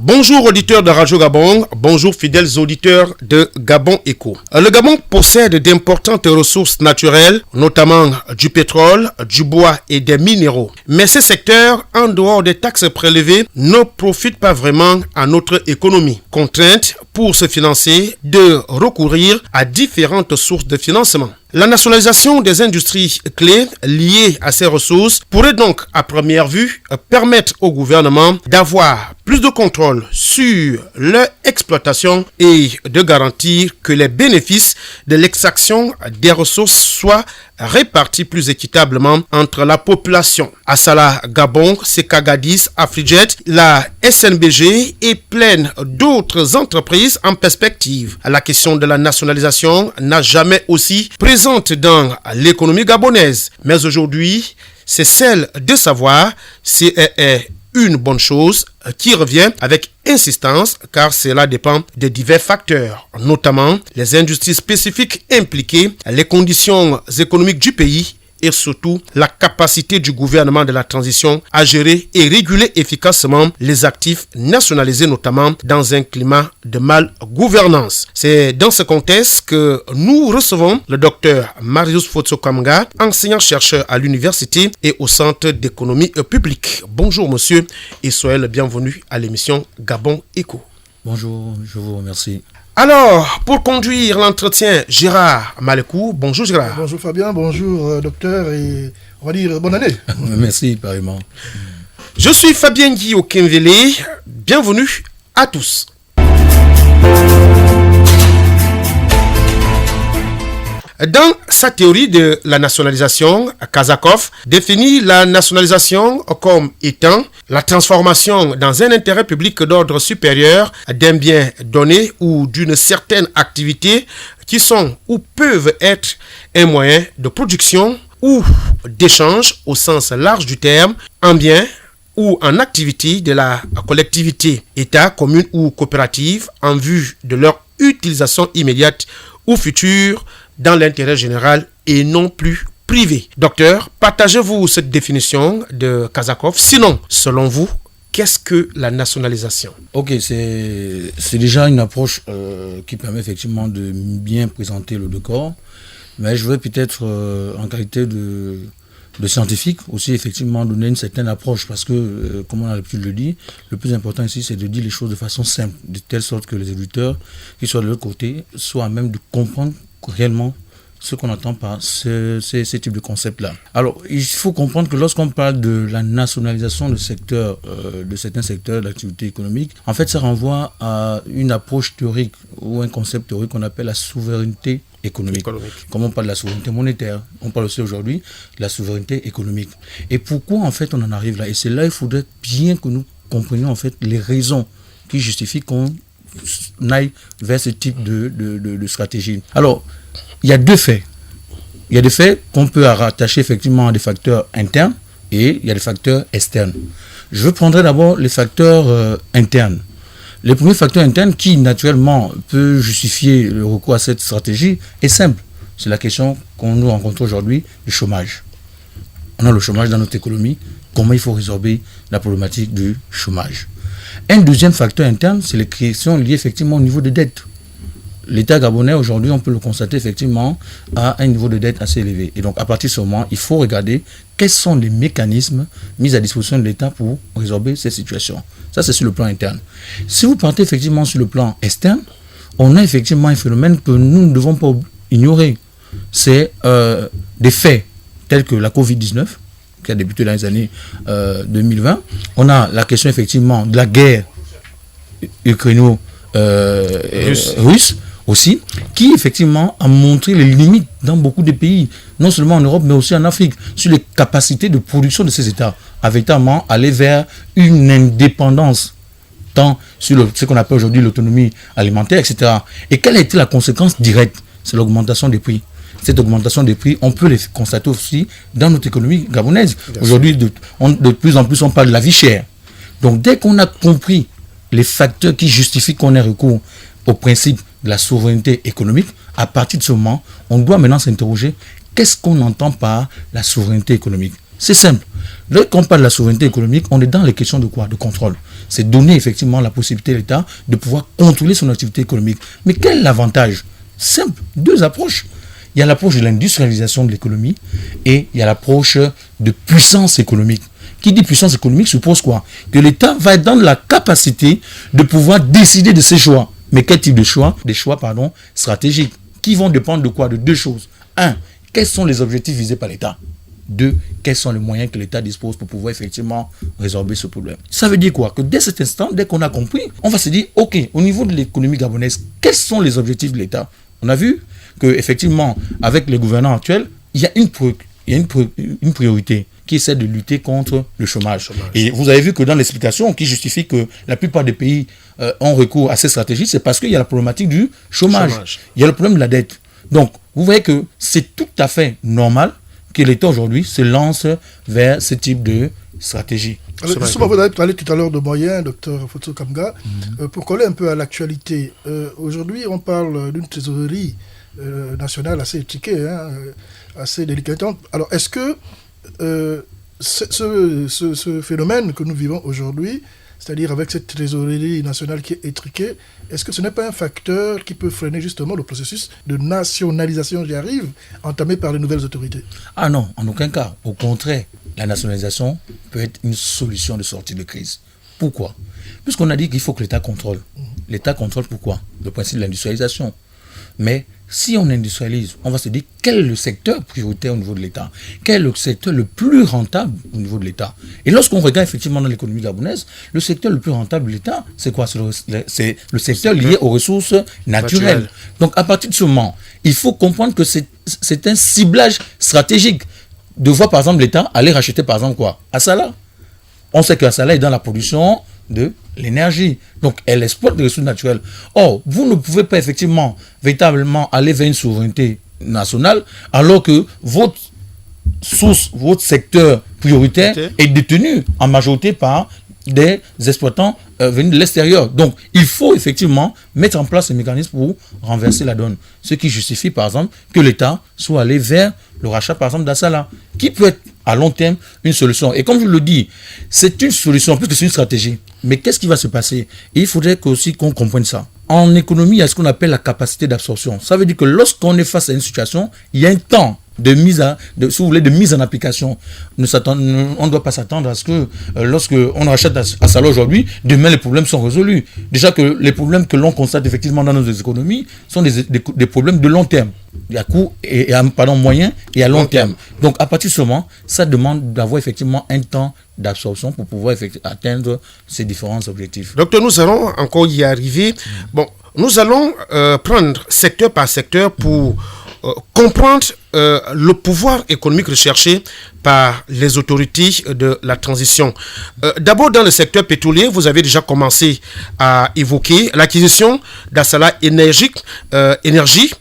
Bonjour auditeurs de Radio Gabon, bonjour fidèles auditeurs de Gabon Echo. Le Gabon possède d'importantes ressources naturelles, notamment du pétrole, du bois et des minéraux. Mais ces secteurs, en dehors des taxes prélevées, ne profitent pas vraiment à notre économie. Contrainte pour se financer de recourir à différentes sources de financement. La nationalisation des industries clés liées à ces ressources pourrait donc, à première vue, permettre au gouvernement d'avoir plus de contrôle sur leur exploitation et de garantir que les bénéfices de l'extraction des ressources soient répartis plus équitablement entre la population. Assala Gabon, Sekagadis, Afrijet, la SNBG et plein d'autres entreprises en perspective. La question de la nationalisation n'a jamais aussi présente dans l'économie gabonaise. Mais aujourd'hui, c'est celle de savoir si elle est une bonne chose qui revient avec insistance car cela dépend de divers facteurs, notamment les industries spécifiques impliquées, les conditions économiques du pays et surtout la capacité du gouvernement de la transition à gérer et réguler efficacement les actifs nationalisés, notamment dans un climat de mal-gouvernance. C'est dans ce contexte que nous recevons le docteur Marius Fotsokamga, enseignant-chercheur à l'université et au Centre d'économie publique. Bonjour monsieur et soyez le bienvenu à l'émission Gabon Echo. Bonjour, je vous remercie. Alors, pour conduire l'entretien, Gérard Malekou. Bonjour Gérard. Bonjour Fabien, bonjour docteur et on va dire bonne année. Merci, pareillement. Je suis Fabien Guy Okemvele. Bienvenue à tous. Dans sa théorie de la nationalisation, Kazakov définit la nationalisation comme étant la transformation dans un intérêt public d'ordre supérieur d'un bien donné ou d'une certaine activité qui sont ou peuvent être un moyen de production ou d'échange au sens large du terme, en bien ou en activité de la collectivité, État, commune ou coopérative en vue de leur utilisation immédiate ou future dans l'intérêt général et non plus privé. Docteur, partagez-vous cette définition de Kazakov? Sinon, selon vous, qu'est-ce que la nationalisation? Ok, c'est déjà une approche qui permet effectivement de bien présenter le décor, mais je vais peut-être en qualité de scientifique aussi effectivement donner une certaine approche parce que, comme on a l'habitude de le dire, le plus important ici c'est de dire les choses de façon simple, de telle sorte que les éditeurs qui soient de l'autre côté soient à même de comprendre réellement ce qu'on entend par ce type de concept-là. Alors, il faut comprendre que lorsqu'on parle de la nationalisation de certains secteurs d'activité économique, en fait, ça renvoie à une approche théorique ou un concept théorique qu'on appelle la souveraineté économique. Comme on parle de la souveraineté monétaire, on parle aussi aujourd'hui de la souveraineté économique. Et pourquoi, en fait, on en arrive là? Et c'est là il faudrait bien que nous comprenions, en fait, les raisons qui justifient qu'on aille vers ce type de stratégie. Alors, il y a deux faits. Il y a des faits qu'on peut rattacher effectivement à des facteurs internes et il y a des facteurs externes. Je prendrai d'abord les facteurs internes. Le premier facteur interne qui naturellement peut justifier le recours à cette stratégie est simple. C'est la question qu'on nous rencontre aujourd'hui, le chômage. On a le chômage dans notre économie. Comment il faut résorber la problématique du chômage? Un deuxième facteur interne, c'est les questions liées effectivement au niveau de dette. L'État gabonais aujourd'hui, on peut le constater effectivement, a un niveau de dette assez élevé. Et donc à partir de ce moment, il faut regarder quels sont les mécanismes mis à disposition de l'État pour résorber cette situation. Ça, c'est sur le plan interne. Si vous partez effectivement sur le plan externe, on a effectivement un phénomène que nous ne devons pas ignorer. C'est des faits tels que la Covid-19, qui a débuté dans les années 2020. On a la question effectivement de la guerre ukraino-russe aussi, qui effectivement a montré les limites dans beaucoup de pays, non seulement en Europe mais aussi en Afrique, sur les capacités de production de ces États, avec notamment aller vers une indépendance tant sur ce qu'on appelle aujourd'hui l'autonomie alimentaire, etc. Et quelle a été la conséquence directe? C'est l'augmentation des prix. Cette augmentation des prix, on peut les constater aussi dans notre économie gabonaise. Aujourd'hui, de plus en plus, on parle de la vie chère. Donc, dès qu'on a compris les facteurs qui justifient qu'on ait recours au principe de la souveraineté économique, à partir de ce moment, on doit maintenant s'interroger qu'est-ce qu'on entend par la souveraineté économique? C'est simple. Lorsqu'on parle de la souveraineté économique, on est dans les questions de quoi? De contrôle. c'est donner effectivement la possibilité à l'État de pouvoir contrôler son activité économique. Mais quel est l'avantage? Simple, deux approches. Il y a l'approche de l'industrialisation de l'économie et il y a l'approche de puissance économique. Qui dit puissance économique suppose quoi? Que l'État va être dans la capacité de pouvoir décider de ses choix. Mais quel type de choix? Des choix, stratégiques, qui vont dépendre de quoi? De deux choses. Un, quels sont les objectifs visés par l'État? Deux, quels sont les moyens que l'État dispose pour pouvoir effectivement résorber ce problème? Ça veut dire quoi? Que dès cet instant, dès qu'on a compris, on va se dire, ok, au niveau de l'économie gabonaise, quels sont les objectifs de l'État? On a vu que effectivement, avec les gouvernants actuels, il y a une priorité qui essaie de lutter contre le chômage. Et vous avez vu que dans l'explication qui justifie que la plupart des pays ont recours à ces stratégies, c'est parce qu'il y a la problématique du chômage. Il y a le problème de la dette. Donc, vous voyez que c'est tout à fait normal que l'État aujourd'hui se lance vers ce type de stratégie. Alors, justement, vous avez parlé tout à l'heure de moyens, docteur Foto Kamga. Pour coller un peu à l'actualité, aujourd'hui, on parle d'une trésorerie nationale assez étriquée, assez délicate. Alors, est-ce que ce phénomène que nous vivons aujourd'hui, c'est-à-dire avec cette trésorerie nationale qui est étriquée, est-ce que ce n'est pas un facteur qui peut freiner justement le processus de nationalisation, j'y arrive, entamé par les nouvelles autorités? Ah non, en aucun cas. Au contraire, la nationalisation peut être une solution de sortie de crise. Pourquoi? Puisqu'on a dit qu'il faut que l'État contrôle. L'État contrôle pourquoi? Le principe de l'industrialisation. Mais si on industrialise, on va se dire quel est le secteur prioritaire au niveau de l'État, quel est le secteur le plus rentable au niveau de l'État. Et lorsqu'on regarde effectivement dans l'économie gabonaise, le secteur le plus rentable de l'État, c'est quoi? C'est le secteur lié aux ressources naturelles. Donc à partir de ce moment, il faut comprendre que c'est un ciblage stratégique de voir par exemple l'État aller racheter par exemple quoi? Assala. On sait qu'Assala est dans la production de l'énergie. Donc, elle exploite les ressources naturelles. Or, vous ne pouvez pas effectivement, véritablement aller vers une souveraineté nationale alors que votre source, votre secteur prioritaire est détenu en majorité par des exploitants venus de l'extérieur. Donc, il faut effectivement mettre en place un mécanisme pour renverser la donne. Ce qui justifie, par exemple, que l'État soit allé vers le rachat, par exemple, d'Assala, qui peut être à long terme une solution. Et comme je le dis, c'est une solution, plus que c'est une stratégie. Mais qu'est-ce qui va se passer? Et il faudrait aussi qu'on comprenne ça. En économie, il y a ce qu'on appelle la capacité d'absorption. Ça veut dire que lorsqu'on est face à une situation, il y a un temps de mise en application. On ne doit pas s'attendre à ce que lorsque on rachète Assala aujourd'hui, demain les problèmes sont résolus. Déjà que les problèmes que l'on constate effectivement dans nos économies sont des problèmes de long terme. Il y a moyen et à long terme. Donc à partir de ce moment, ça demande d'avoir effectivement un temps d'absorption pour pouvoir atteindre ces différents objectifs. Docteur, nous allons encore y arriver. Bon, nous allons prendre secteur par secteur pour comprendre le pouvoir économique recherché par les autorités de la transition. D'abord, dans le secteur pétrolier, vous avez déjà commencé à évoquer l'acquisition d'Assala Énergie,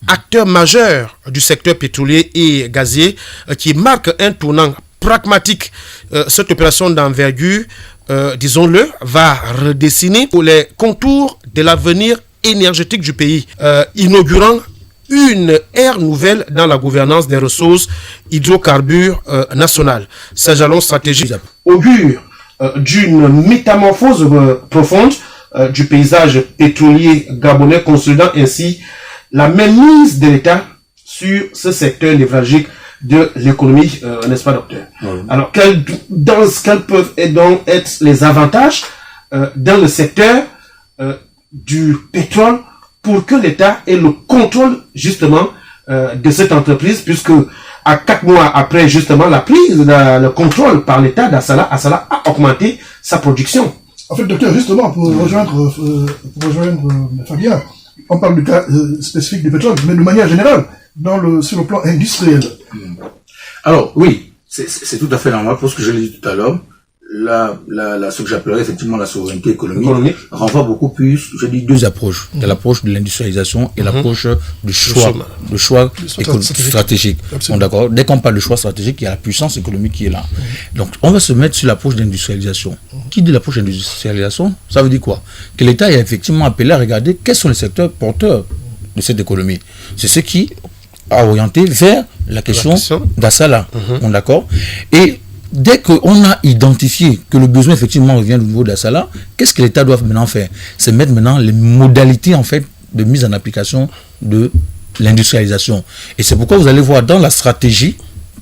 acteur majeur du secteur pétrolier et gazier, qui marque un tournant pragmatique. Cette opération d'envergure, disons-le, va redessiner les contours de l'avenir énergétique du pays, inaugurant une ère nouvelle dans la gouvernance des ressources hydrocarbures nationales. Ces jalons stratégiques augurent d'une métamorphose profonde du paysage pétrolier gabonais, consolidant ainsi la mainmise de l'État sur ce secteur névralgique de l'économie, n'est-ce pas, docteur? Alors, quels peuvent donc être les avantages dans le secteur du pétrole pour que l'État ait le contrôle justement de cette entreprise, puisque à 4 mois après justement la prise, le contrôle par l'État d'Assala, Assala a augmenté sa production. En fait, docteur, justement, pour rejoindre Fabien, on parle du cas spécifique du pétrole, mais de manière générale, sur le plan industriel. Alors, oui, c'est tout à fait normal, parce que je l'ai dit tout à l'heure, ce que j'appellerais effectivement la souveraineté économique renvoie beaucoup plus, je dis, deux approches. Il y a l'approche de l'industrialisation et l'approche du choix stratégique. Bon, d'accord. Dès qu'on parle de choix stratégique, il y a la puissance économique qui est là. Donc, on va se mettre sur l'approche d'industrialisation. Qui dit l'approche d'industrialisation? Ça veut dire quoi? Que l'État est effectivement appelé à regarder quels sont les secteurs porteurs de cette économie. C'est ce qui a orienté vers la question d'Assala. Bon, d'accord. Et dès qu'on a identifié que le besoin effectivement revient au niveau de la SALA, qu'est-ce que l'État doit maintenant faire? C'est mettre maintenant les modalités en fait de mise en application de l'industrialisation. Et c'est pourquoi vous allez voir dans la stratégie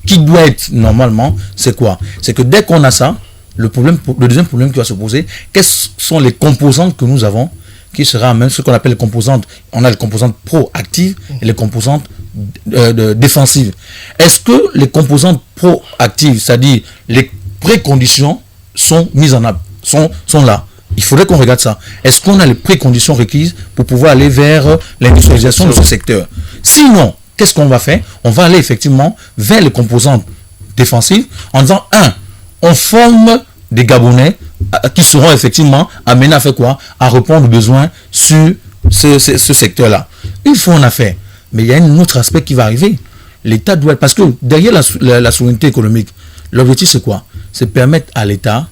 qui doit être normalement, c'est quoi? C'est que dès qu'on a ça, le deuxième problème qui va se poser, quelles sont les composantes que nous avons qui sera même ce qu'on appelle les composantes. On a les composantes proactives et les composantes défensives. Est-ce que les composantes proactives, c'est-à-dire les préconditions, sont mises en œuvre, sont là? Il faudrait qu'on regarde ça. Est-ce qu'on a les préconditions requises pour pouvoir aller vers l'industrialisation de ce secteur? Sinon, qu'est-ce qu'on va faire? On va aller effectivement vers les composantes défensives en disant, on forme des Gabonais qui seront effectivement amenés à faire quoi? À répondre aux besoins sur ce secteur-là. Une fois on a fait, mais il y a un autre aspect qui va arriver. L'État doit... Parce que derrière la souveraineté économique, l'objectif c'est quoi? C'est permettre à l'État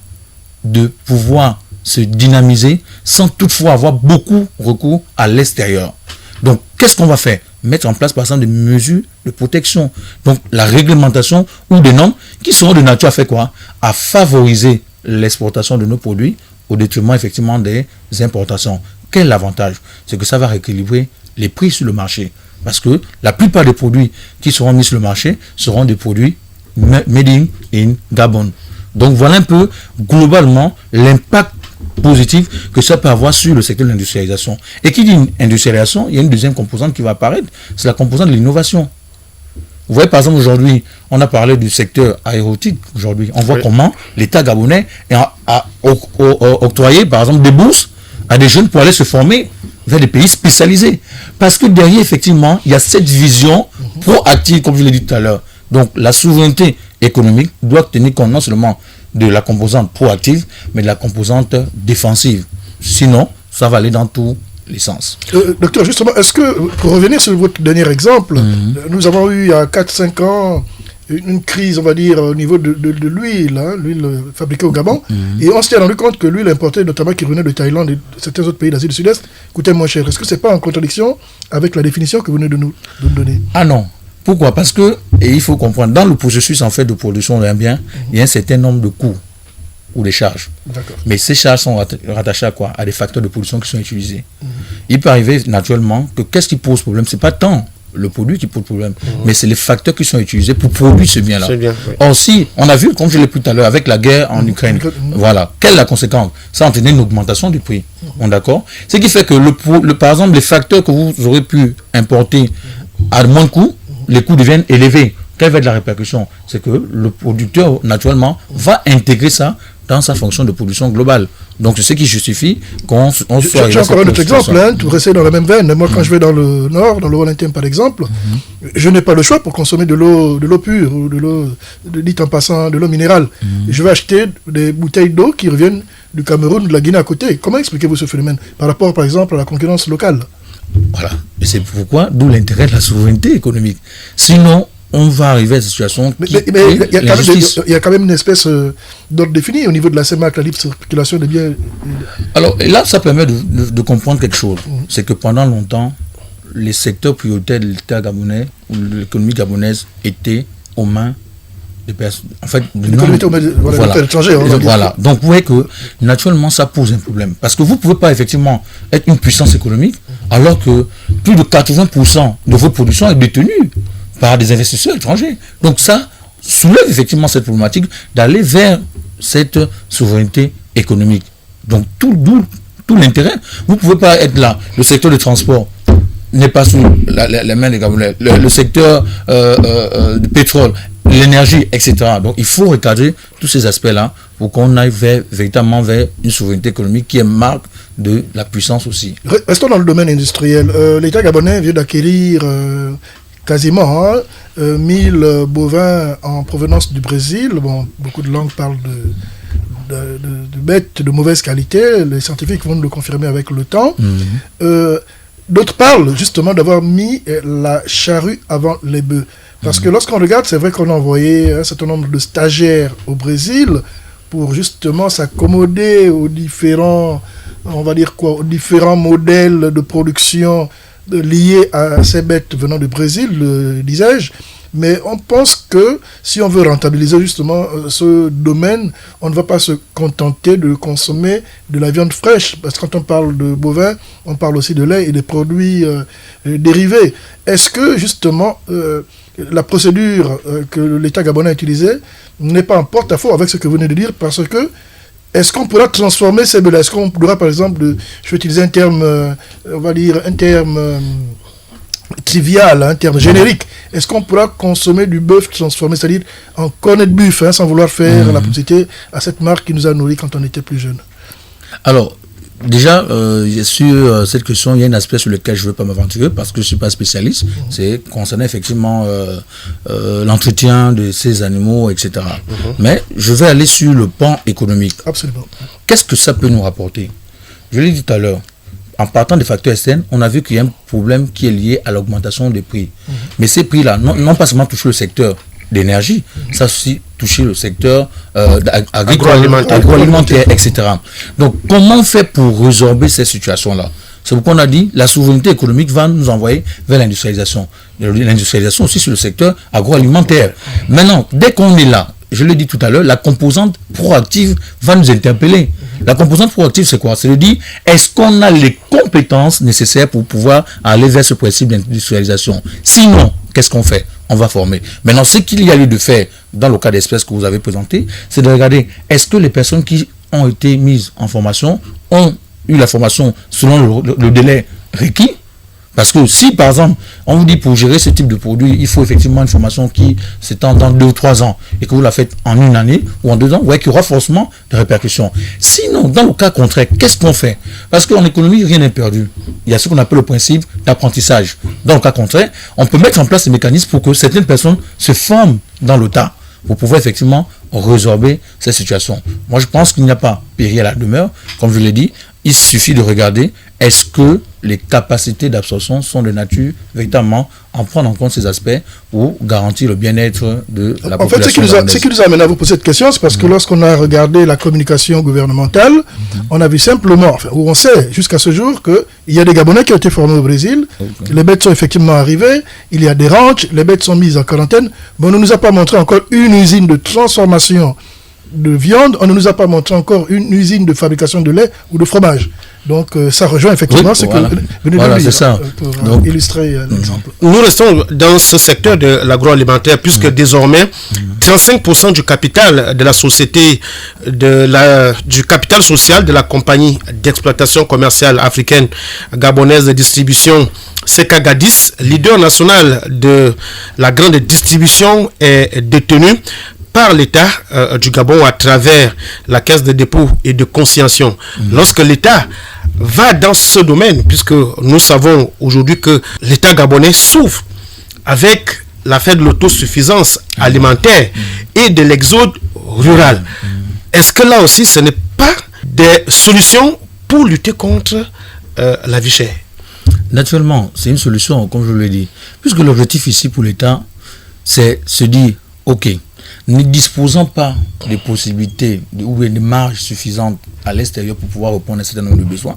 de pouvoir se dynamiser sans toutefois avoir beaucoup recours à l'extérieur. Donc, qu'est-ce qu'on va faire? Mettre en place par exemple des mesures de protection. Donc, la réglementation ou des normes qui seront de nature à faire quoi? À favoriser l'exportation de nos produits au détriment effectivement des importations. Quel est l'avantage? C'est que ça va rééquilibrer les prix sur le marché. Parce que la plupart des produits qui seront mis sur le marché seront des produits made in Gabon. Donc voilà un peu globalement l'impact positif que ça peut avoir sur le secteur de l'industrialisation. Et qui dit industrialisation, il y a une deuxième composante qui va apparaître, c'est la composante de l'innovation. Vous voyez par exemple aujourd'hui, on a parlé du secteur aéronautique aujourd'hui. On voit comment l'État gabonais a octroyé par exemple des bourses à des jeunes pour aller se former vers des pays spécialisés. Parce que derrière effectivement, il y a cette vision proactive comme je l'ai dit tout à l'heure. Donc la souveraineté économique doit tenir compte non seulement de la composante proactive, mais de la composante défensive. Sinon, ça va aller dans tous les sens. Docteur, justement, est-ce que, pour revenir sur votre dernier exemple, nous avons eu il y a 4-5 ans une crise, on va dire, au niveau de l'huile, l'huile fabriquée au Gabon, et on s'est rendu compte que l'huile importée, notamment qui revenait de Thaïlande et de certains autres pays d'Asie du Sud-Est, coûtait moins cher. Est-ce que ce n'est pas en contradiction avec la définition que vous venez de nous donner? Ah non. Pourquoi? Parce que, et il faut comprendre, dans le processus en fait de production d'un bien, il y a un certain nombre de coûts ou des charges. Mais ces charges sont rattachées à quoi? À des facteurs de production qui sont utilisés. Il peut arriver naturellement que qu'est-ce qui pose problème? C'est pas tant le produit qui pose problème, mais c'est les facteurs qui sont utilisés pour produire ce bien-là. Or si, on a vu, comme je l'ai dit tout à l'heure, avec la guerre en Ukraine, voilà, quelle est la conséquence? Ça entraîne une augmentation du prix. On est d'accord? Ce qui fait que, par exemple, les facteurs que vous aurez pu importer à moins de coûts, les coûts deviennent élevés. Quelle va être la répercussion? C'est que le producteur, naturellement, va intégrer ça dans sa fonction de production globale. Donc, c'est ce qui justifie qu'on soit... J'ai encore un autre exemple, tout rester dans la même veine. Moi, quand je vais dans le nord, dans le Haut-Interne, par exemple, je n'ai pas le choix pour consommer de l'eau pure, ou de l'eau, dit en passant, de l'eau minérale. Je vais acheter des bouteilles d'eau qui reviennent du Cameroun, de la Guinée à côté. Comment expliquez-vous ce phénomène par rapport, par exemple, à la concurrence locale? Voilà. Et c'est pourquoi, d'où l'intérêt de la souveraineté économique. Sinon, on va arriver à cette situation. Mais il y a quand même une espèce d'ordre défini au niveau de la CEMAC, la libre circulation des biens. Alors, et là, ça permet de comprendre quelque chose. C'est que pendant longtemps, les secteurs prioritaires de l'État gabonais ou de l'économie gabonaise étaient aux mains des personnes. En fait, voilà. Donc, vous voyez que naturellement, ça pose un problème. Parce que vous ne pouvez pas effectivement être une puissance économique alors que plus de 80% de votre production est détenue par des investisseurs étrangers. Donc, ça soulève effectivement cette problématique d'aller vers cette souveraineté économique. Donc, tout l'intérêt. Vous ne pouvez pas être là. Le secteur du transport n'est pas sous les mains des Gabonais. Le secteur du pétrole, l'énergie, etc. Donc, il faut recadrer tous ces aspects-là pour qu'on aille véritablement vers une souveraineté économique qui est marque de la puissance aussi. Restons dans le domaine industriel. L'État gabonais vient d'acquérir quasiment 1000 bovins en provenance du Brésil. Bon, beaucoup de langues parlent de bêtes de mauvaise qualité. Les scientifiques vont nous le confirmer avec le temps. D'autres parlent justement d'avoir mis la charrue avant les bœufs. Parce que lorsqu'on regarde, c'est vrai qu'on a envoyé un certain nombre de stagiaires au Brésil pour justement s'accommoder aux différents, on va dire quoi, aux différents modèles de production liés à ces bêtes venant du Brésil, disais-je. Mais on pense que si on veut rentabiliser justement ce domaine, on ne va pas se contenter de consommer de la viande fraîche. Parce que quand on parle de bovin, on parle aussi de lait et des produits dérivés. Est-ce que justement la procédure que l'État gabonais a utilisée n'est pas en porte-à-faux avec ce que vous venez de dire? Parce que est-ce qu'on pourra transformer ces bœufs? Est-ce qu'on pourra, par exemple, je vais utiliser un terme, on va dire, un terme trivial, un terme générique. Est-ce qu'on pourra consommer du bœuf transformé, c'est-à-dire en cornet de buff, sans vouloir faire la publicité à cette marque qui nous a nourris quand on était plus jeune? Alors, déjà, sur cette question, il y a un aspect sur lequel je ne veux pas m'aventurer parce que je ne suis pas spécialiste. C'est concernant effectivement l'entretien de ces animaux, etc. Mais je vais aller sur le pan économique. Absolument. Qu'est-ce que ça peut nous rapporter? Je l'ai dit tout à l'heure. En partant des facteurs externes, on a vu qu'il y a un problème qui est lié à l'augmentation des prix. Mais ces prix-là n'ont pas seulement touché le secteur d'énergie, ça a aussi touché le secteur agroalimentaire, etc. Donc, comment on fait pour résorber ces situations-là? C'est pourquoi on a dit la souveraineté économique va nous envoyer vers l'industrialisation. L'industrialisation aussi sur le secteur agroalimentaire. Maintenant, dès qu'on est là, je l'ai dit tout à l'heure, la composante proactive va nous interpeller. La composante proactive, c'est quoi? C'est de dire, est-ce qu'on a les compétences nécessaires pour pouvoir aller vers ce principe d'industrialisation? Sinon, qu'est-ce qu'on fait? On va former. Maintenant, ce qu'il y a lieu de faire, dans le cas d'espèces que vous avez présenté, c'est de regarder, est-ce que les personnes qui ont été mises en formation ont eu la formation selon le délai requis? Parce que si, par exemple, on vous dit pour gérer ce type de produit, il faut effectivement une formation qui s'étend dans 2 ou 3 ans et que vous la faites en 1 année ou en 2 ans, vous voyez qu'il y aura forcément des répercussions. Sinon, dans le cas contraire, qu'est-ce qu'on fait? Parce qu'en économie, rien n'est perdu. Il y a ce qu'on appelle le principe d'apprentissage. Dans le cas contraire, on peut mettre en place des mécanismes pour que certaines personnes se forment dans le tas pour pouvoir effectivement résorber ces situations. Moi, je pense qu'il n'y a pas péril à la demeure. Comme je l'ai dit, il suffit de regarder est-ce que les capacités d'absorption sont de nature véritablement en prendre en compte ces aspects pour garantir le bien-être de la population. En fait, ce qui nous a amené à vous poser cette question, c'est parce que lorsqu'on a regardé la communication gouvernementale, on a vu simplement, où on sait jusqu'à ce jour qu'il y a des Gabonais qui ont été formés au Brésil, les bêtes sont effectivement arrivées, il y a des ranchs, les bêtes sont mises en quarantaine, mais on ne nous a pas montré encore une usine de transformation de viande, on ne nous a pas montré encore une usine de fabrication de lait ou de fromage. Donc ça rejoint effectivement ce que vous venez de dire pour illustrer l'exemple. Nous restons dans ce secteur de l'agroalimentaire puisque désormais 35% du capital de la société, du capital social de la compagnie d'exploitation commerciale africaine gabonaise de distribution Sekagadis, leader national de la grande distribution, est détenu par l'État du Gabon à travers la caisse de dépôt et de consignation. Lorsque l'État va dans ce domaine, puisque nous savons aujourd'hui que l'État gabonais souffre avec l'affaire de l'autosuffisance alimentaire et de l'exode rural. Est-ce que là aussi ce n'est pas des solutions pour lutter contre la vie chère? Naturellement, c'est une solution, comme je l'ai dit, puisque l'objectif ici pour l'État, c'est se dire, ok, ne disposant pas des possibilités ou des marges suffisantes à l'extérieur pour pouvoir répondre à un certain nombre de besoins,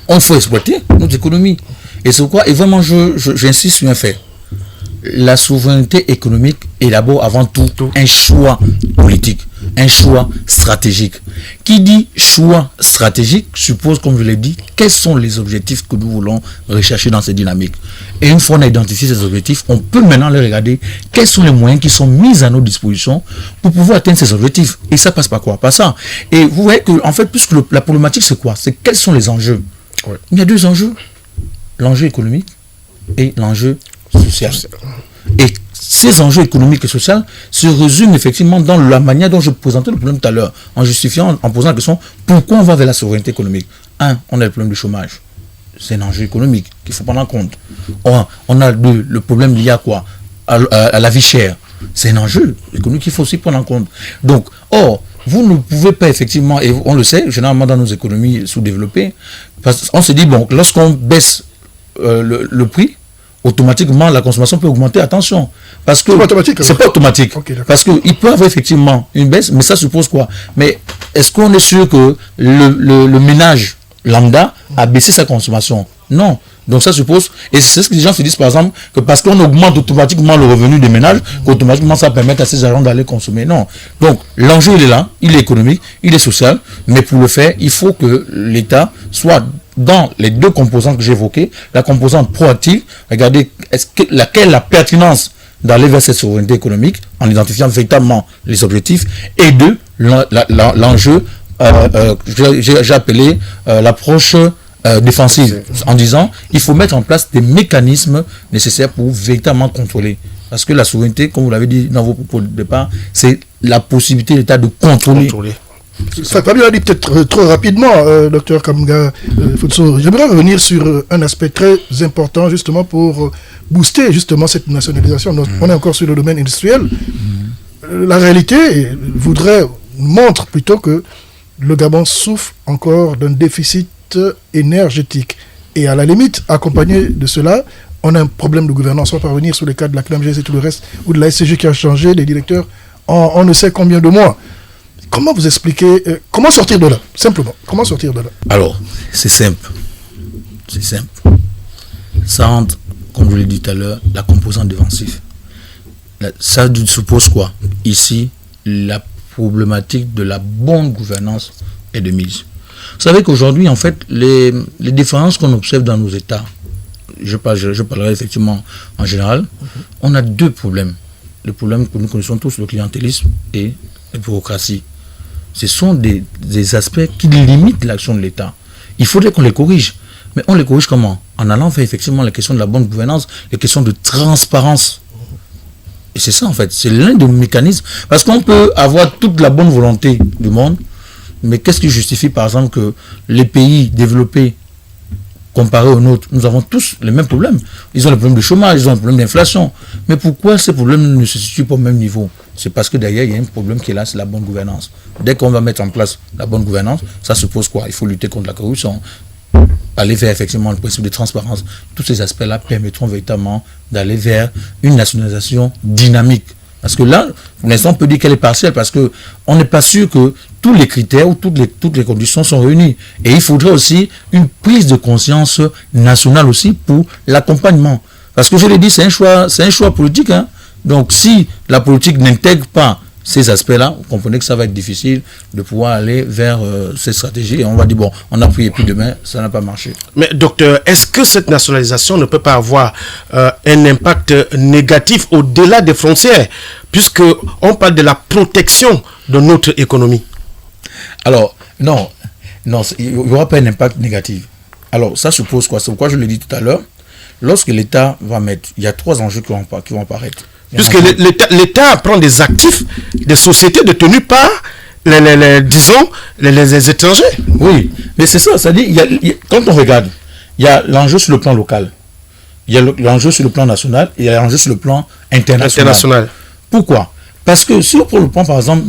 on faut exploiter notre économie. Et c'est pourquoi, et vraiment, j'insiste sur un fait. La souveraineté économique est d'abord avant tout un choix politique, un choix stratégique. Qui dit choix stratégique suppose, comme je l'ai dit, quels sont les objectifs que nous voulons rechercher dans cette dynamique. Et une fois on a identifié ces objectifs, on peut maintenant les regarder quels sont les moyens qui sont mis à notre disposition pour pouvoir atteindre ces objectifs. Et ça passe par quoi? Par ça. Et vous voyez que, en fait, puisque la problématique c'est quoi? C'est quels sont les enjeux? Il y a 2 enjeux. L'enjeu économique et l'enjeu social. Et ces enjeux économiques et sociaux se résument effectivement dans la manière dont je présentais le problème tout à l'heure, en justifiant, en posant la question, pourquoi on va vers la souveraineté économique? On a le problème du chômage. C'est un enjeu économique qu'il faut prendre en compte. On a le problème lié à quoi? À la vie chère. C'est un enjeu économique qu'il faut aussi prendre en compte. Donc, vous ne pouvez pas effectivement, et on le sait, généralement dans nos économies sous-développées, parce qu'on se dit, bon, lorsqu'on baisse le prix, automatiquement la consommation peut augmenter. Attention, parce que c'est pas automatique. Okay, parce qu'il peut y avoir effectivement une baisse, mais ça suppose quoi? Mais est-ce qu'on est sûr que le ménage lambda a baissé sa consommation? Non, Donc ça suppose, et c'est ce que les gens se disent par exemple, que parce qu'on augmente automatiquement le revenu des ménages, qu'automatiquement ça permet à ces agents d'aller consommer. Non. Donc l'enjeu il est là, il est économique, il est social, mais pour le faire, il faut que l'État soit dans les deux composantes que j'ai évoquées, la composante proactive, regardez laquelle est la pertinence d'aller vers cette souveraineté économique en identifiant véritablement les objectifs, et deux, l'enjeu, j'ai appelé l'approche défensive, en disant il faut mettre en place des mécanismes nécessaires pour véritablement contrôler. Parce que la souveraineté, comme vous l'avez dit dans vos propos de départ, c'est la possibilité de l'État de contrôler. Fabien a dit peut-être trop rapidement, docteur Kamga Futso. J'aimerais revenir sur un aspect très important justement pour booster justement cette nationalisation. On est encore sur le domaine industriel. La réalité montre plutôt que le Gabon souffre encore d'un déficit énergétique. Et à la limite, accompagné de cela, on a un problème de gouvernance. On va revenir sur les cas de la CNAMGS et tout le reste, ou de la SCG qui a changé, des directeurs en on ne sait combien de mois. Comment vous expliquez, comment sortir de là, simplement, comment sortir de là? Alors, c'est simple. C'est simple. Ça entre, comme je l'ai dit tout à l'heure, la composante défensive. Ça suppose quoi? Ici, la problématique de la bonne gouvernance est de mise. Vous savez qu'aujourd'hui, en fait, les différences qu'on observe dans nos États, je parlerai effectivement en général, on a deux problèmes. Le problème que nous connaissons tous, le clientélisme et la bureaucratie. Ce sont des aspects qui limitent l'action de l'État. Il faudrait qu'on les corrige. Mais on les corrige comment? En allant vers effectivement la question de la bonne gouvernance, les questions de transparence. Et c'est ça en fait, c'est l'un des mécanismes. Parce qu'on peut avoir toute la bonne volonté du monde, mais qu'est-ce qui justifie par exemple que les pays développés comparés aux nôtres, nous avons tous les mêmes problèmes. Ils ont le problème de chômage, ils ont le problème d'inflation. Mais pourquoi ces problèmes ne se situent pas au même niveau? C'est parce que derrière, il y a un problème qui est là, c'est la bonne gouvernance. Dès qu'on va mettre en place la bonne gouvernance, ça suppose quoi? Il faut lutter contre la corruption, aller vers effectivement le principe de transparence. Tous ces aspects-là permettront véritablement d'aller vers une nationalisation dynamique. Parce que là, pour l'instant, on peut dire qu'elle est partielle parce qu'on n'est pas sûr que tous les critères ou toutes les conditions sont réunies. Et il faudrait aussi une prise de conscience nationale aussi pour l'accompagnement. Parce que je l'ai dit, c'est un choix politique. Hein. Donc si la politique n'intègre pas ces aspects-là, vous comprenez que ça va être difficile de pouvoir aller vers ces stratégies. Et on va dire, bon, on a pris et puis demain, ça n'a pas marché. Mais docteur, est-ce que cette nationalisation ne peut pas avoir un impact négatif au-delà des frontières, puisqu'on parle de la protection de notre économie? Alors, non, il n'y aura pas un impact négatif. Alors, ça suppose quoi? C'est pourquoi je l'ai dit tout à l'heure. Lorsque l'État va mettre, il y a trois enjeux qui vont apparaître. Puisque l'État prend des actifs des sociétés détenues par les étrangers. Oui, mais c'est ça, c'est-à-dire, quand on regarde, il y a l'enjeu sur le plan local, il y a l'enjeu sur le plan national, et il y a l'enjeu sur le plan international. Pourquoi? Parce que si on prend le plan, par exemple,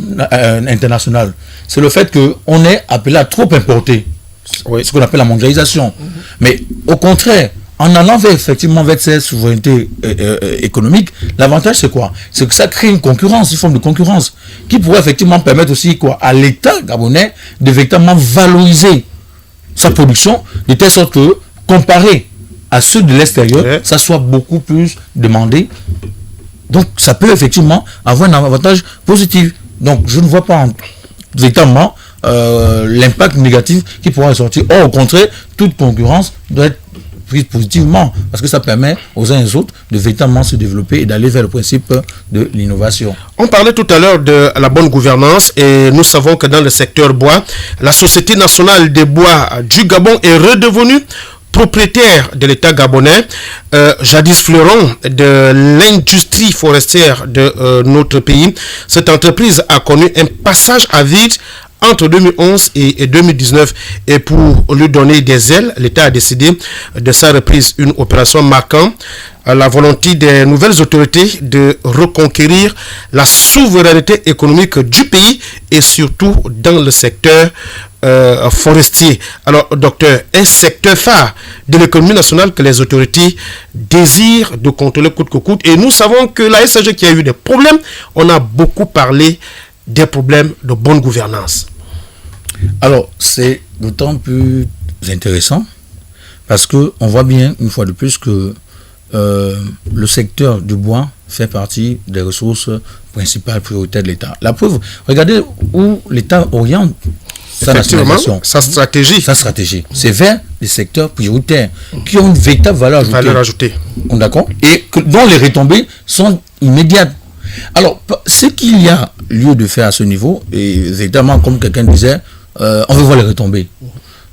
international, c'est le fait qu'on est appelé à trop importer, ce qu'on appelle la mondialisation. Mais au contraire, en allant effectivement vers cette souveraineté économique, l'avantage c'est quoi? C'est que ça crée une concurrence, une forme de concurrence, qui pourrait effectivement permettre aussi à l'État gabonais de véritablement valoriser sa production, de telle sorte que, comparé à ceux de l'extérieur, ça soit beaucoup plus demandé. Donc ça peut effectivement avoir un avantage positif. Donc je ne vois pas véritablement l'impact négatif qui pourra ressortir. Or, au contraire, toute concurrence doit être prise positivement, parce que ça permet aux uns et aux autres de véritablement se développer et d'aller vers le principe de l'innovation. On parlait tout à l'heure de la bonne gouvernance et nous savons que dans le secteur bois, la Société nationale des bois du Gabon est redevenue propriétaire de l'État gabonais, jadis fleuron de l'industrie forestière de notre pays. Cette entreprise a connu un passage à vide entre 2011 et 2019, et pour lui donner des ailes, l'État a décidé de sa reprise, une opération marquant la volonté des nouvelles autorités de reconquérir la souveraineté économique du pays et surtout dans le secteur forestier. Alors, docteur, un secteur phare de l'économie nationale que les autorités désirent de contrôler coûte que coûte, et nous savons que la SAG qui a eu des problèmes, on a beaucoup parlé des problèmes de bonne gouvernance. Alors, c'est d'autant plus intéressant Parce qu'on voit bien, une fois de plus, que le secteur du bois fait partie des ressources principales prioritaires de l'État. La preuve, regardez où l'État oriente sa nationalisation. Sa stratégie. C'est vers les secteurs prioritaires qui ont une véritable valeur ajoutée. D'accord? Et dont les retombées sont immédiates. Alors, ce qu'il y a lieu de faire à ce niveau, et évidemment, comme quelqu'un disait, on veut voir les retombées.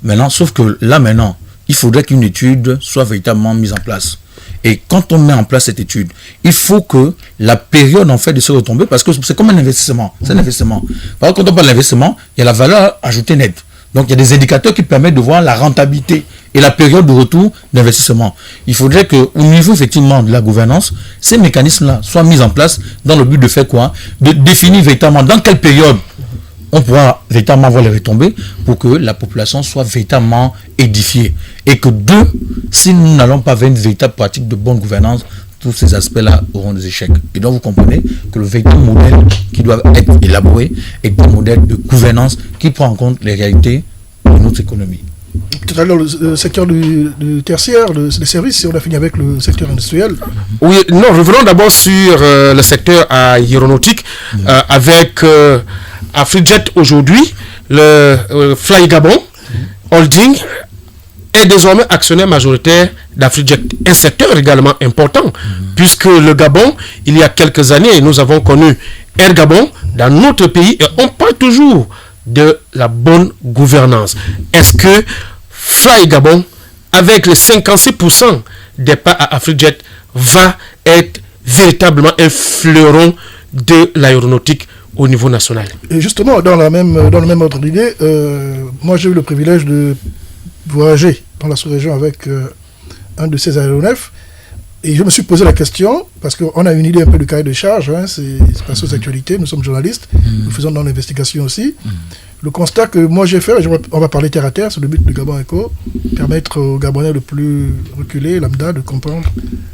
Maintenant, sauf que là, maintenant, il faudrait qu'une étude soit véritablement mise en place. Et quand on met en place cette étude, il faut que la période en fait de se retomber, parce que c'est comme un investissement. C'est un investissement. Par contre, quand on parle d'investissement, il y a la valeur ajoutée nette. Donc, il y a des indicateurs qui permettent de voir la rentabilité et la période de retour d'investissement. Il faudrait qu'au niveau effectivement de la gouvernance, ces mécanismes-là soient mis en place dans le but de faire quoi? De définir véritablement dans quelle période on pourra véritablement voir les retombées pour que la population soit véritablement édifiée. Et que si nous n'allons pas vers une véritable pratique de bonne gouvernance, tous ces aspects-là auront des échecs. Et donc vous comprenez que le véritable modèle qui doit être élaboré est un modèle de gouvernance qui prend en compte les réalités de notre économie. Tout à l'heure, le secteur du tertiaire, les services, on a fini avec le secteur industriel. Oui, non, revenons d'abord sur le secteur aéronautique avec Afrijet aujourd'hui, le Fly Gabon Holding est désormais actionnaire majoritaire d'Afrijet, un secteur également important, puisque le Gabon, il y a quelques années, nous avons connu Air Gabon dans notre pays et on parle toujours de la bonne gouvernance. Est-ce que Fly Gabon, avec les 56% des parts à Afrijet, va être véritablement un fleuron de l'aéronautique au niveau national? Et justement, dans le même ordre d'idée, moi j'ai eu le privilège de voyager dans la sous-région avec un de ces aéronefs. Et je me suis posé la question, parce qu'on a une idée un peu du cahier de charge, hein, c'est passé aux actualités, nous sommes journalistes, nous faisons dans l'investigation aussi. Le constat que moi j'ai fait, on va parler terre à terre, c'est le but de Gabon Eco, permettre aux Gabonais le plus reculés, lambda, de comprendre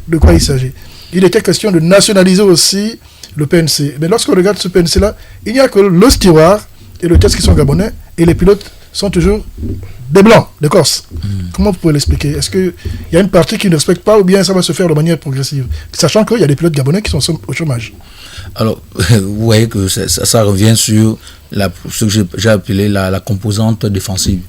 de quoi il s'agit. Il était question de nationaliser aussi le PNC. Mais lorsqu'on regarde ce PNC-là, il n'y a que le steward et le test qui sont gabonais, et les pilotes sont toujours des blancs, des Corses. Comment vous pouvez l'expliquer? Est-ce qu'il y a une partie qui ne respecte pas, ou bien ça va se faire de manière progressive, sachant qu'il y a des pilotes gabonais qui sont au chômage? Alors, vous voyez que ça revient sur ce que j'ai appelé la composante défensive.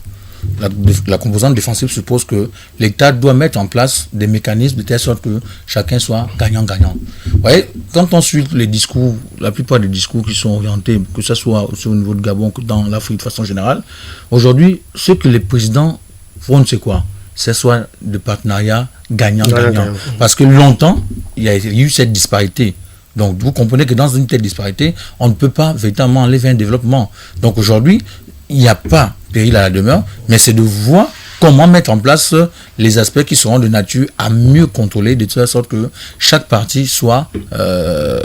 La composante défensive suppose que l'État doit mettre en place des mécanismes de telle sorte que chacun soit gagnant-gagnant. Vous voyez, quand on suit les discours, la plupart des discours qui sont orientés, que ce soit au niveau de Gabon que dans l'Afrique de façon générale, aujourd'hui, ce que les présidents font, c'est quoi? C'est soit de partenariat gagnant-gagnant. Parce que longtemps, il y a eu cette disparité. Donc, vous comprenez que dans une telle disparité, on ne peut pas véritablement aller vers un développement. Donc, aujourd'hui, il n'y a pas péril à la demeure, mais c'est de voir comment mettre en place les aspects qui seront de nature à mieux contrôler, de telle sorte que chaque partie soit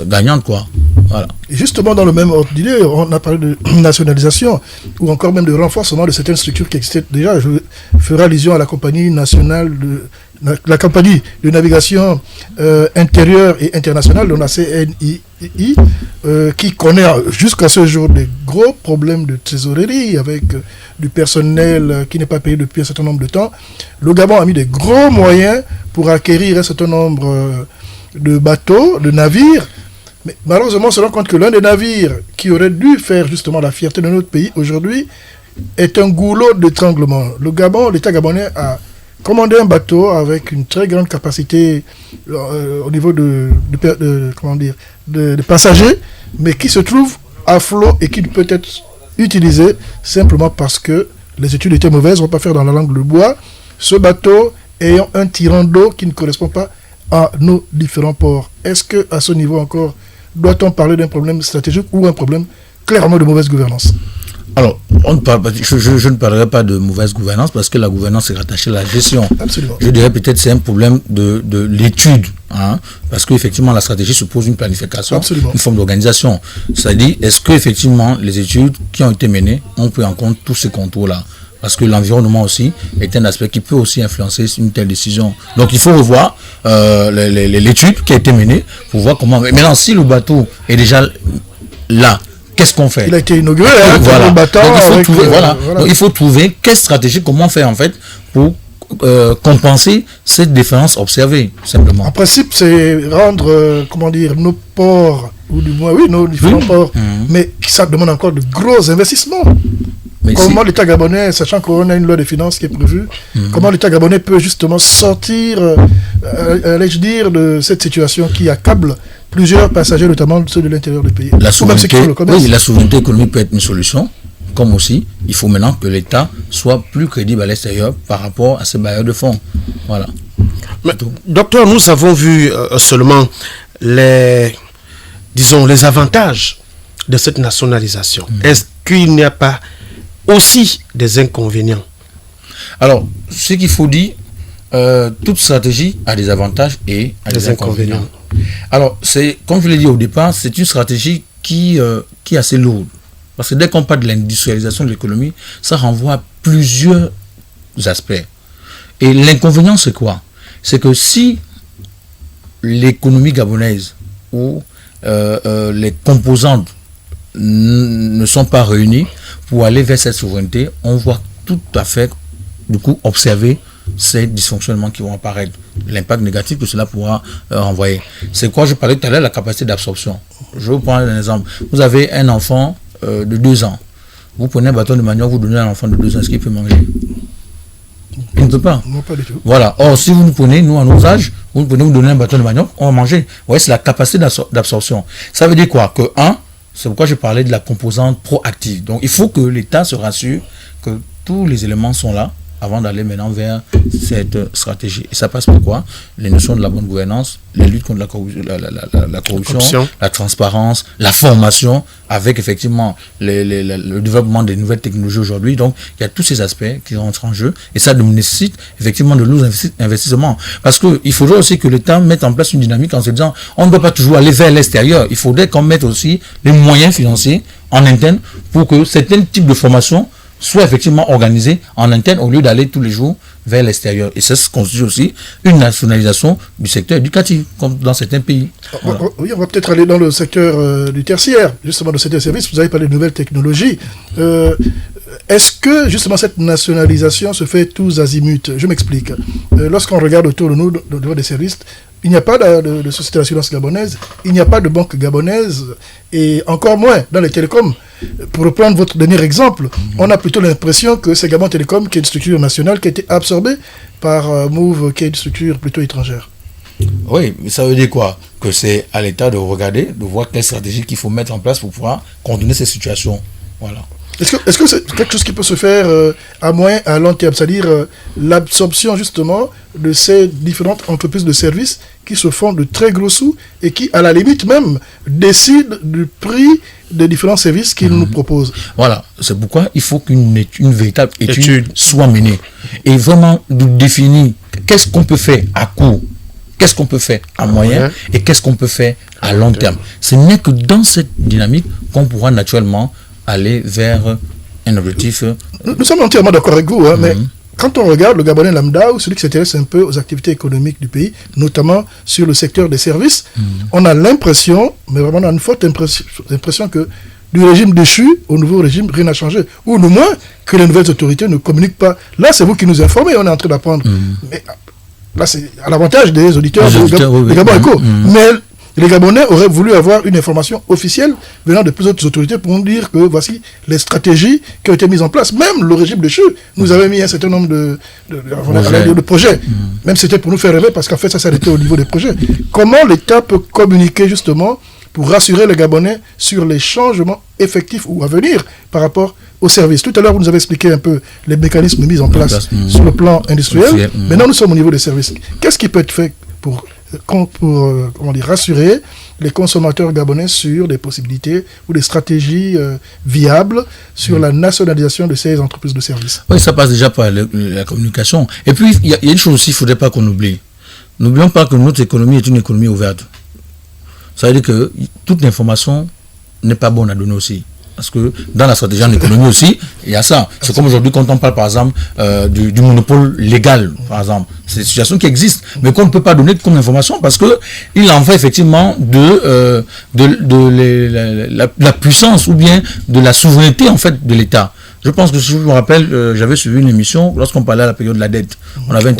gagnante, quoi. Voilà. Et justement, dans le même ordre d'idée, on a parlé de nationalisation, ou encore même de renforcement de certaines structures qui existaient déjà. Je ferai allusion à la compagnie nationale la compagnie de navigation intérieure et internationale, la CNII, qui connaît jusqu'à ce jour des gros problèmes de trésorerie avec du personnel qui n'est pas payé depuis un certain nombre de temps. Le Gabon a mis des gros moyens pour acquérir un certain nombre de bateaux, de navires, mais malheureusement on se rend compte que l'un des navires qui aurait dû faire justement la fierté de notre pays aujourd'hui est un goulot d'étranglement. Le Gabon, l'État gabonais a commandé un bateau avec une très grande capacité au niveau de passagers, mais qui se trouve à flot et qui ne peut être utilisé simplement parce que les études étaient mauvaises. On ne va pas faire dans la langue le bois. Ce bateau ayant un tirant d'eau qui ne correspond pas à nos différents ports. Est-ce qu'à ce niveau encore, doit-on parler d'un problème stratégique ou un problème clairement de mauvaise gouvernance? Alors, je ne parlerai pas de mauvaise gouvernance parce que la gouvernance est rattachée à la gestion. Absolument. Je dirais peut-être que c'est un problème de l'étude, hein, parce qu'effectivement la stratégie suppose une planification, une forme d'organisation. C'est-à-dire, est-ce qu'effectivement les études qui ont été menées ont pris en compte tous ces contours-là? Parce que l'environnement aussi est un aspect qui peut aussi influencer une telle décision. Donc il faut revoir l'étude qui a été menée pour voir comment... Maintenant, si le bateau est déjà là, qu'est-ce qu'on fait? Il a été inauguré, voilà. Le bateau. Donc il faut trouver, Donc il faut trouver quelle stratégie, comment faire en fait pour compenser cette différence observée, simplement. En principe, c'est rendre, nos ports, ou du moins, nos différents ports, mais ça demande encore de gros investissements. Mais comment l'État gabonais, sachant qu'on a une loi de finances qui est prévue, comment l'État gabonais peut justement sortir, allais-je dire, de cette situation qui accable plusieurs passagers, notamment ceux de l'intérieur du pays. La souveraineté économique peut être une solution, comme aussi, il faut maintenant que l'État soit plus crédible à l'extérieur par rapport à ces bailleurs de fonds. Voilà. Mais, docteur, nous avons vu seulement les avantages de cette nationalisation. Est-ce qu'il n'y a pas aussi des inconvénients? Alors, ce qu'il faut dire, toute stratégie a des avantages et a des inconvénients. Alors, comme je l'ai dit au départ, c'est une stratégie qui est assez lourde. Parce que dès qu'on parle de l'industrialisation de l'économie, ça renvoie à plusieurs aspects. Et l'inconvénient, c'est quoi? C'est que si l'économie gabonaise ou les composantes ne sont pas réunies pour aller vers cette souveraineté, on voit tout à fait, du coup, observer ces dysfonctionnements qui vont apparaître, l'impact négatif que cela pourra renvoyer. C'est quoi je parlais tout à l'heure, la capacité d'absorption. Je vais vous prendre un exemple. Vous avez un enfant de 2 ans. Vous prenez un bâton de manioc, vous donnez à un enfant de 2 ans, est-ce qu'il peut manger? Il ne peut pas. Non, pas du tout. Voilà. Or, si vous nous prenez, nous, à nos âges, vous donnez un bâton de manioc, on va manger. Vous voyez, c'est la capacité d'absorption. Ça veut dire quoi? Que c'est pourquoi je parlais de la composante proactive. Donc, il faut que l'État se rassure que tous les éléments sont là avant d'aller maintenant vers cette stratégie. Et ça passe par quoi? Les notions de la bonne gouvernance, les luttes contre la corruption, la transparence, la formation, avec effectivement le développement des nouvelles technologies aujourd'hui. Donc, il y a tous ces aspects qui rentrent en jeu et ça nécessite effectivement de lourds investissements. Parce qu'il faudrait aussi que l'État mette en place une dynamique en se disant on ne doit pas toujours aller vers l'extérieur. Il faudrait qu'on mette aussi les moyens financiers en interne pour que certains types de formations soit effectivement organisé en interne au lieu d'aller tous les jours vers l'extérieur. Et ça se constitue aussi une nationalisation du secteur éducatif, comme dans certains pays. Voilà. Oui, on va peut-être aller dans le secteur du tertiaire, justement, de secteur service. Vous avez parlé de nouvelles technologies. Est-ce que, justement, cette nationalisation se fait tous azimuts? Je m'explique. Lorsqu'on regarde autour de nous, au niveau des services, il n'y a pas de société d'assurance gabonaise, il n'y a pas de banque gabonaise, et encore moins dans les télécoms. Pour reprendre votre dernier exemple, on a plutôt l'impression que c'est Gabon Télécom qui est une structure nationale qui a été absorbée par Move, qui est une structure plutôt étrangère. Oui, mais ça veut dire quoi? Que c'est à l'État de regarder, de voir quelle stratégie qu'il faut mettre en place pour pouvoir contourner ces situations. Voilà. Est-ce que c'est quelque chose qui peut se faire à moyen, à long terme, c'est-à-dire l'absorption justement de ces différentes entreprises de services qui se font de très gros sous et qui, à la limite même, décident du prix des différents services qu'ils nous proposent? Voilà, c'est pourquoi il faut qu'une véritable étude soit menée et vraiment de définir qu'est-ce qu'on peut faire à court, qu'est-ce qu'on peut faire à moyen et qu'est-ce qu'on peut faire à long terme. Ce n'est que dans cette dynamique qu'on pourra naturellement aller vers un objectif. Nous sommes entièrement d'accord avec vous, mais quand on regarde le Gabonais lambda ou celui qui s'intéresse un peu aux activités économiques du pays, notamment sur le secteur des services, on a l'impression, mais vraiment on a une forte impression que du régime déchu au nouveau régime, rien n'a changé. Ou au moins que les nouvelles autorités ne communiquent pas. Là, c'est vous qui nous informez, on est en train d'apprendre. Mais là, c'est à l'avantage des auditeurs de Gabon Eco. Mais les Gabonais auraient voulu avoir une information officielle venant de plusieurs autres autorités pour nous dire que voici les stratégies qui ont été mises en place. Même le régime déchu nous avait mis un certain nombre de projets. Même c'était pour nous faire rêver parce qu'en fait ça s'arrêtait au niveau des projets. Comment l'État peut communiquer justement pour rassurer les Gabonais sur les changements effectifs ou à venir par rapport aux services? Tout à l'heure, vous nous avez expliqué un peu les mécanismes mis en place sur le plan industriel. Maintenant, nous sommes au niveau des services. Qu'est-ce qui peut être fait pour rassurer les consommateurs gabonais sur des possibilités ou des stratégies viables sur la nationalisation de ces entreprises de services? Oui, ça passe déjà par la communication. Et puis, il y a une chose aussi, il ne faudrait pas qu'on oublie. N'oublions pas que notre économie est une économie ouverte. Ça veut dire que toute l'information n'est pas bonne à donner aussi. Parce que dans la stratégie en économie aussi, il y a ça. C'est comme aujourd'hui quand on parle par exemple du monopole légal, par exemple. C'est des situations qui existent, mais qu'on ne peut pas donner comme information parce que il en fait effectivement de la puissance ou bien de la souveraineté en fait de l'État. Je pense que si je me rappelle, j'avais suivi une émission lorsqu'on parlait à la période de la dette. On avait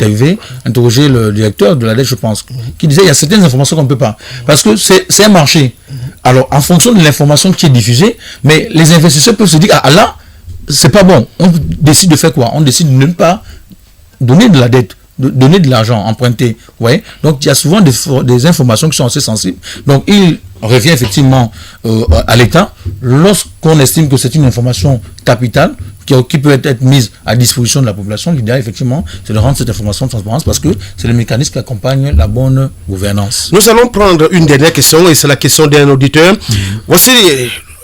interrogé le directeur de la dette, je pense, qui disait il y a certaines informations qu'on ne peut pas. Parce que c'est un marché. Alors, en fonction de l'information qui est diffusée, mais les investisseurs peuvent se dire, ah là, c'est pas bon. On décide de faire quoi? On décide de ne pas donner de la dette, de donner de l'argent emprunté. Ouais. Donc, il y a souvent des informations qui sont assez sensibles. Donc, il revient effectivement à l'État lorsqu'on estime que c'est une information capitale qui peut être mise à disposition de la population. L'idéal, effectivement, c'est de rendre cette information transparente parce que c'est le mécanisme qui accompagne la bonne gouvernance. Nous allons prendre une dernière question et c'est la question d'un auditeur. Voici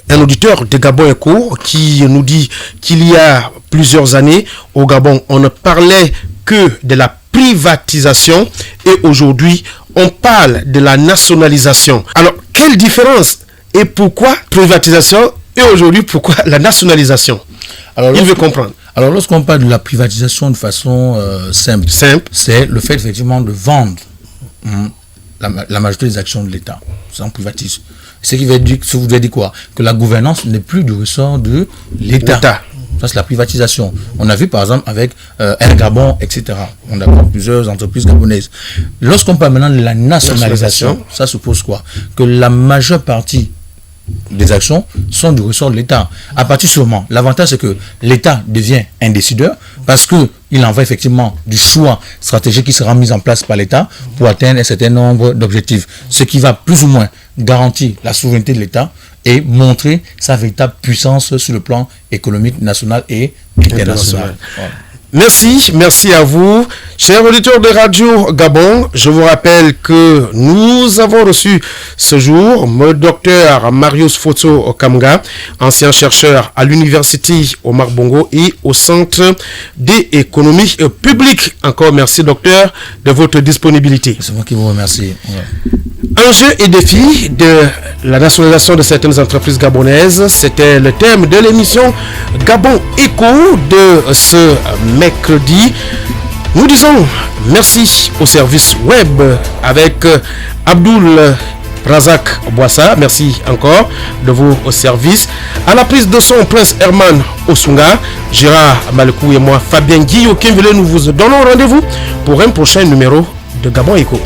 un auditeur de Gabon Echo qui nous dit qu'il y a plusieurs années au Gabon, on ne parlait que de la privatisation et aujourd'hui, on parle de la nationalisation. Alors, quelle différence et pourquoi privatisation et aujourd'hui, pourquoi la nationalisation? Alors, il veut comprendre. Alors, lorsqu'on parle de la privatisation de façon simple, c'est le fait effectivement de vendre la majorité des actions de l'État. Ça, on privatise. Ce qui veut dire, quoi? Que la gouvernance n'est plus du ressort de l'État. Ça, c'est la privatisation. On a vu, par exemple, avec Air Gabon, etc. On a plusieurs entreprises gabonaises. Lorsqu'on parle maintenant de la nationalisation, ça suppose quoi? Que la majeure partie des actions sont du ressort de l'État. À partir de ce moment, l'avantage, c'est que l'État devient un décideur parce qu'il en va effectivement du choix stratégique qui sera mis en place par l'État pour atteindre un certain nombre d'objectifs. Ce qui va plus ou moins garantir la souveraineté de l'État et montrer sa véritable puissance sur le plan économique national et international. Voilà. Merci à vous. Chers auditeurs de Radio Gabon, je vous rappelle que nous avons reçu ce jour le docteur Marius Foto Kamga, ancien chercheur à l'université Omar Bongo et au Centre d'économie publique. Encore merci docteur de votre disponibilité. C'est moi qui vous remercie. Ouais. Enjeux et défis de la nationalisation de certaines entreprises gabonaises, c'était le thème de l'émission Gabon Echo de ce mercredi. Nous disons merci au service web avec Abdoul Razak Boissa. Merci encore de vos services. À la prise de son, Prince Herman Osunga, Gérard Malekou et moi, Fabien Guillaume, nous vous donnons rendez-vous pour un prochain numéro de Gabon Echo.